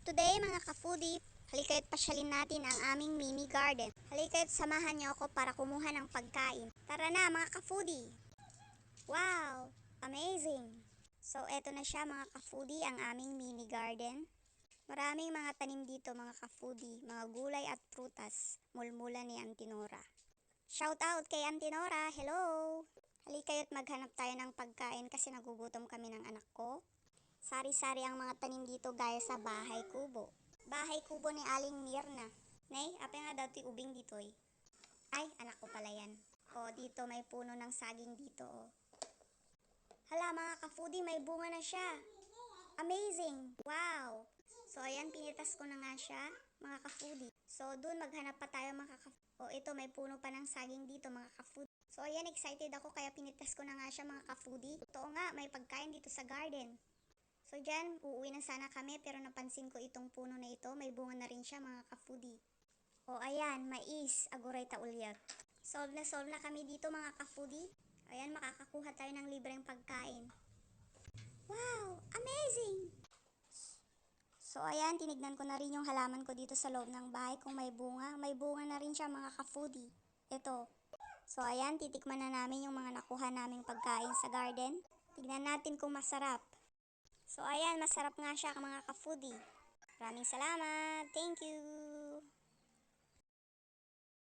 today mga ka-foodie, halika't pasyalin natin ang aming mini garden. Halika't samahan niyo ako para kumuha ng pagkain. Tara na mga ka-foodie! Wow! Amazing! So eto na siya mga ka-foodie, ang aming mini garden. Maraming mga tanim dito mga ka-foodie, mga gulay at prutas, mulmula ni Auntie Nora. Shout out kay Auntie Nora! Hello! Halika't maghanap tayo ng pagkain kasi nagugutom kami ng anak ko. Sari-sari ang mga tanim dito gaya sa bahay kubo. Bahay kubo ni Aling Mirna. Nay, apa nga daw ti ubing ditoy? Ay, anak ko pala yan. O, dito may puno ng saging dito. O. Hala mga ka-foodie, may bunga na siya. Amazing! Wow! So, ayan, pinitas ko na nga siya, mga ka-foodie. So, dun maghanap pa tayo mga ka-foodie. O, ito, may puno pa ng saging dito, mga ka-foodie. So, ayan, excited ako kaya pinitas ko na nga siya, mga ka-foodie. Totoo nga, may pagkain dito sa garden. So dyan, uuwi na sana kami pero napansin ko itong puno na ito, may bunga na rin siya mga ka-foodie. O ayan, mais, aguray taulyat. Solve na kami dito mga ka-foodie. Ayan, makakakuha tayo ng libreng pagkain. Wow, amazing! So ayan, tinignan ko na rin yung halaman ko dito sa loob ng bahay kung may bunga. May bunga na rin siya mga ka-foodie. Ito. So ayan, titikman na namin yung mga nakuha naming pagkain sa garden. Tignan natin kung masarap. So ayan, masarap nga siya mga ka-foodie. Maraming salamat. Thank you.